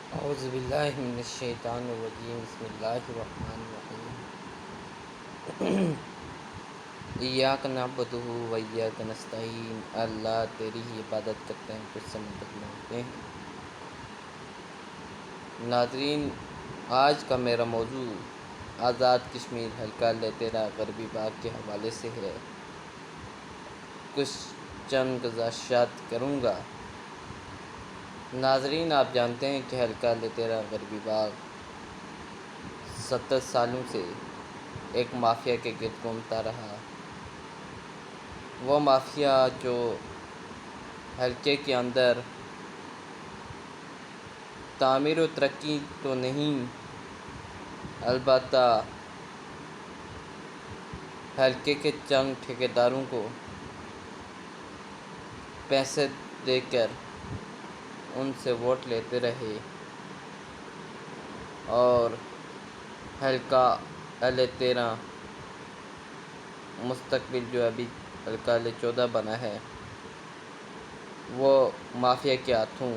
اعوذ باللہ من الشیطان الرجیم بسم اللہ الرحمن الرحیم ایاک نعبد و ایاک نستعین، اللہ تیری ہی عبادت کرتے ہیں، تجھ سے مدد مانگتے ہیں۔ ناظرین، آج کا میرا موضوع آزاد کشمیر حلقہ لے تیرا غربی باغ کے حوالے سے ہے۔ کچھ چند گزارشات کروں گا۔ ناظرین، آپ جانتے ہیں کہ حلقہ لے تیرا غربی باغ 70 سالوں سے ایک مافیا کے گرد گھومتا رہا۔ وہ مافیا جو حلقے کے اندر تعمیر و ترقی تو نہیں، البتہ حلقے کے چند ٹھیکیداروں کو پیسے دے کر ان سے ووٹ لیتے رہے اور حلقہ اہل 13 مستقبل جو ابھی حلقہ اہل 14 بنا ہے، وہ مافیا کے ہاتھوں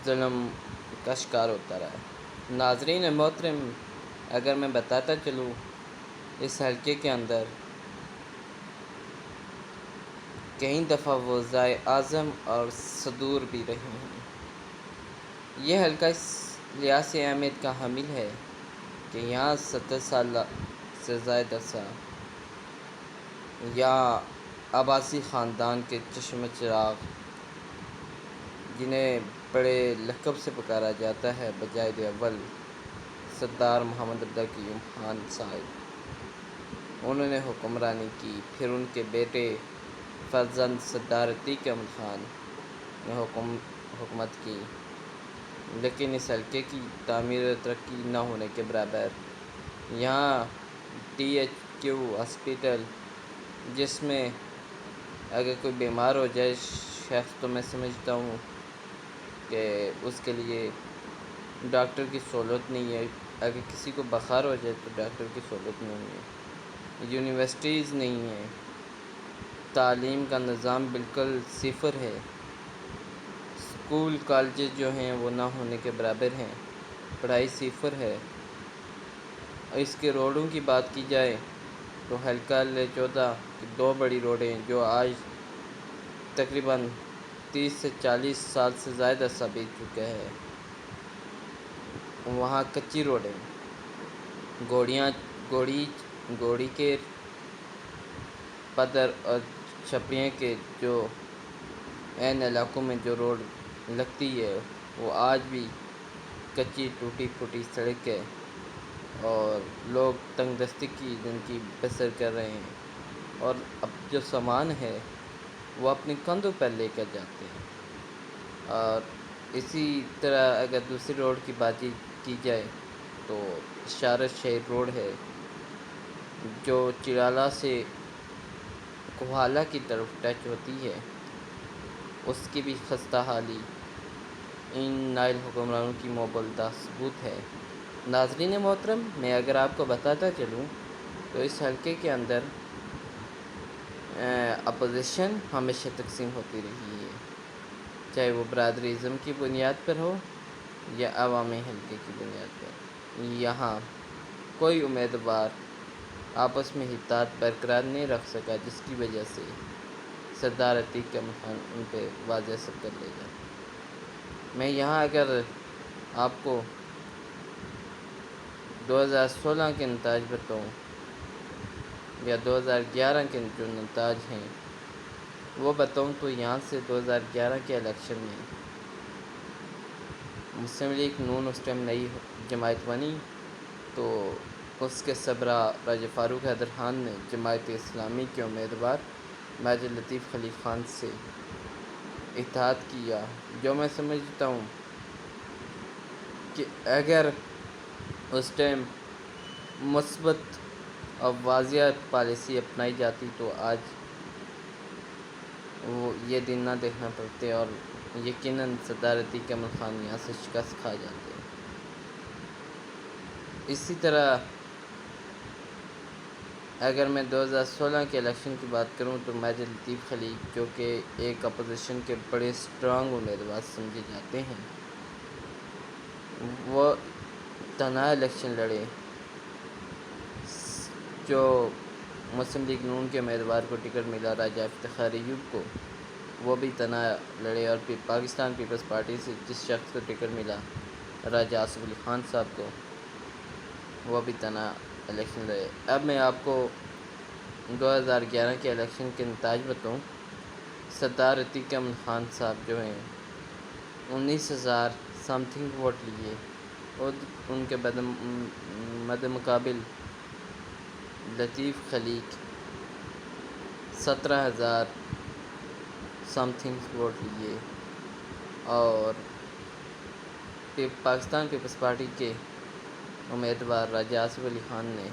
ظلم کا شکار ہوتا رہا ہے۔ ناظرین محترم، اگر میں بتاتا چلوں، اس حلقے کے اندر کئی دفعہ وزرائے اعظم اور صدور بھی رہے ہیں۔ یہ حلقہ اس لحاظ سے اہمیت کا حامل ہے کہ یہاں 70 سال سے زائد عرصہ یہاں عباسی خاندان کے چشم چراغ، جنہیں بڑے لقب سے پکارا جاتا ہے، بجائے اول سردار محمد عبداللہ قیوم خان صاحب، انہوں نے حکمرانی کی۔ پھر ان کے بیٹے فرزند سردار عتیق احمد خان نے حکومت کی، لیکن اس حلقے کی تعمیر و ترقی نہ ہونے کے برابر یہاں DHQ ہاسپٹل، جس میں اگر کوئی بیمار ہو جائے شخص، تو میں سمجھتا ہوں کہ اس کے لیے ڈاکٹر کی سہولت نہیں ہے۔ اگر کسی کو بخار ہو جائے تو ڈاکٹر کی سہولت نہیں ہے۔ یونیورسٹیز نہیں ہیں، تعلیم کا نظام بالکل صفر ہے، اسکول کالجز جو ہیں وہ نہ ہونے کے برابر ہیں، پڑھائی صفر ہے۔ اس کے روڈوں کی بات کی جائے تو حلقہ اہل 14 کی 2 بڑی روڈیں جو آج تقریباً 30 سے 40 سال سے زائد عرصہ بیت چکا ہے، وہاں کچی روڈیں، گوڑی کے پدر اور چھپریاں کے جو عین علاقوں میں جو روڈ لگتی ہے، وہ آج بھی کچی ٹوٹی پھوٹی سڑک ہے اور لوگ تنگ دستی کی زندگی بسر کر رہے ہیں، اور اب جو سامان ہے وہ اپنے کندھوں پر لے کر جاتے ہیں۔ اور اسی طرح اگر دوسری روڈ کی بات کی جائے تو اشارت شہر روڈ ہے، جو چرالہ سے کوہالہ کی طرف ٹچ ہوتی ہے، اس کی بھی خستہ حالی ان نائل حکمرانوں کی موبلدہ ثبوت ہے۔ ناظرین محترم، میں اگر آپ کو بتاتا چلوں تو اس حلقے کے اندر اپوزیشن ہمیشہ تقسیم ہوتی رہی ہے، چاہے وہ برادری ازم کی بنیاد پر ہو یا عوامی حلقے کی بنیاد پر۔ یہاں کوئی امیدوار آپس میں اتحاد برقرار نہیں رکھ سکا، جس کی وجہ سے سردار عتیق احمد خان ان پہ واضح سبقت لے جاتے۔ میں یہاں اگر آپ کو 2016 کے نتائج بتاؤں یا 2011 کے جو نتائج ہیں وہ بتاؤں، تو یہاں سے 2011 کے الیکشن میں مسلم لیگ نون اس ٹائم نئی جماعت بنی، تو اس کے سربراہ راجہ فاروق حیدر خان نے جماعت اسلامی کے امیدوار میجر لطیف خلیل خان سے اتحاد کیا، جو میں سمجھتا ہوں کہ اگر اس ٹائم مثبت اور واضح پالیسی اپنائی جاتی تو آج وہ یہ دن نہ دیکھنا پڑتے اور یقیناً سردار عتیق احمد خان یہاں سے شکست کھا جاتے۔ اسی طرح اگر میں 2016 کے الیکشن کی بات کروں تو میجر لطیف خلیق جو کہ ایک اپوزیشن کے بڑے اسٹرانگ امیدوار سمجھے جاتے ہیں، وہ تنہا الیکشن لڑے. جو مسلم لیگ نون کے امیدوار کو ٹکٹ ملا راجہ افتخار ایوب کو، وہ بھی تنہا لڑے، اور پھر پاکستان پیپلز پارٹی سے جس شخص کو ٹکٹ ملا راجہ آصف علی خان صاحب کو، وہ بھی تنہا الیکشن لڑے. اب میں آپ کو 2011 کے الیکشن کے نتائج بتاؤں. سردار عتیق امن خان صاحب جو ہیں 19,000 سم تھنگ ووٹ لیے، اور ان کے مد مقابل لطیف خلیق 17,000 سم تھنگ ووٹ لیے، اور پاکستان پیپلز پارٹی کے امیدوار راجہ آصف علی خان نے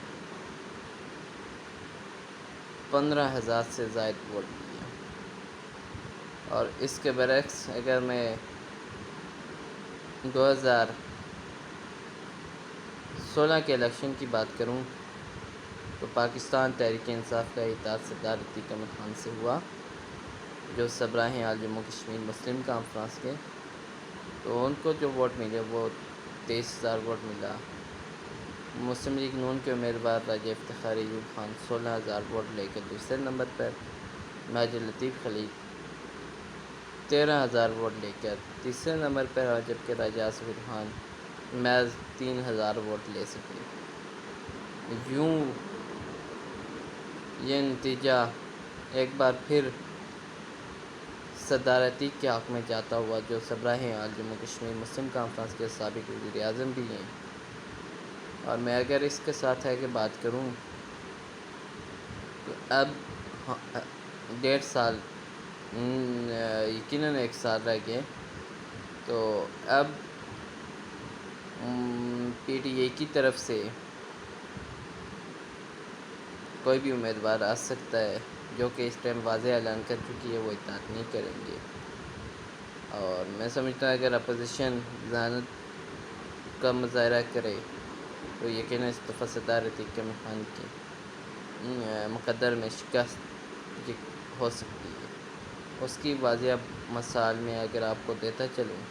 15,000 سے زائد ووٹ لیے. اور اس کے برعکس اگر میں 2016 کے الیکشن کی بات کروں تو پاکستان تحریک انصاف کا احتجاج سردار عتیق امن خان سے ہوا، جو سربراہ آل جموں کشمیر مسلم کانفرنس کے، تو ان کو جو ووٹ ملے وہ 23,000 ووٹ ملا. مسلم لیگ نون کے امیدوار راجہ افتخار ایوب خان 16,000 ووٹ لے کر دوسرے نمبر پر، میجر لطیف خلیق 13,000 ووٹ لے کر تیسرے نمبر پر، اور جبکہ راجہ آصف علی خان محض 3,000 ووٹ لے سکے. یوں یہ نتیجہ ایک بار پھر سردار عتیق کے حق میں جاتا ہوا، جو سربراہ آل جموں کشمیر مسلم کانفرنس کے سابق وزیر اعظم بھی ہیں. اور میں اگر اس کے ساتھ ہے کہ بات کروں تو اب 1.5 سال یقیناً 1 سال رہ گئے، تو اب پی ٹی اے کی طرف سے کوئی بھی امیدوار آ سکتا ہے، جو کہ اس ٹائم واضح اعلان کر چکی ہے وہ اطاعت نہیں کریں گے. اور میں سمجھتا ہوں اگر اپوزیشن ذہانت کا مظاہرہ کرے تو یقیناً استعفیٰ سردار عتیق امن خان کی مقدر میں شکست ہو سکتی ہے. اس کی واضح مثال میں اگر آپ کو دیتا چلوں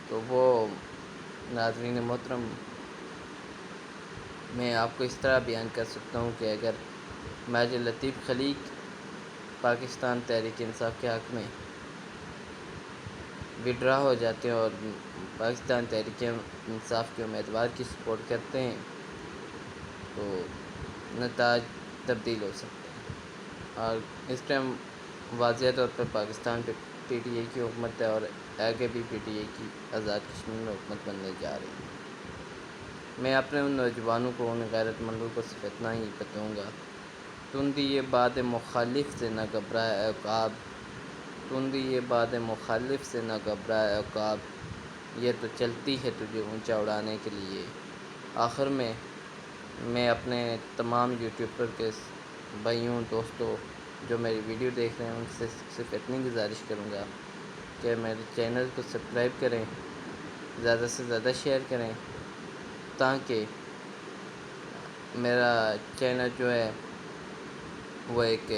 تو وہ ناظرین محترم، میں آپ کو اس طرح بیان کر سکتا ہوں کہ اگر میجر لطیف خلیق پاکستان تحریک انصاف کے حق میں وڈرا ہو جاتے ہیں اور پاکستان تحریک انصاف کے امیدوار کی سپورٹ کرتے ہیں تو نتائج تبدیل ہو سکتے ہیں. اور اس ٹائم واضح طور پر پاکستان پہ پی ٹی اے کی حکومت ہے، اور آگے بھی پی ٹی اے کی آزاد کشمیر میں حکومت بننے جا رہی ہے. میں اپنے ان نوجوانوں کو، ان غیرت مندوں کو صرف اتنا ہی بتاؤں گا: تندی یہ باد مخالف سے نہ گھبرائے عقاب، تندی یہ باد مخالف سے نہ گھبرائے عقاب، یہ تو چلتی ہے تجھے اونچا اڑانے کے لیے. آخر میں اپنے تمام یوٹیوبر کے بھائیوں دوستوں جو میری ویڈیو دیکھ رہے ہیں ان سے صرف اتنی گزارش کروں گا کہ میرے چینل کو سبسکرائب کریں، زیادہ سے زیادہ شیئر کریں، تاکہ میرا چینل جو ہے وہ ایک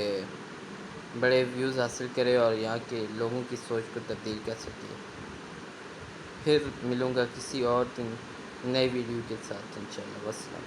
بڑے ویوز حاصل کرے اور یہاں کے لوگوں کی سوچ کو تبدیل کر سکے. پھر ملوں گا کسی اور دن نئے ویڈیو کے ساتھ انشاءاللہ. والسلام.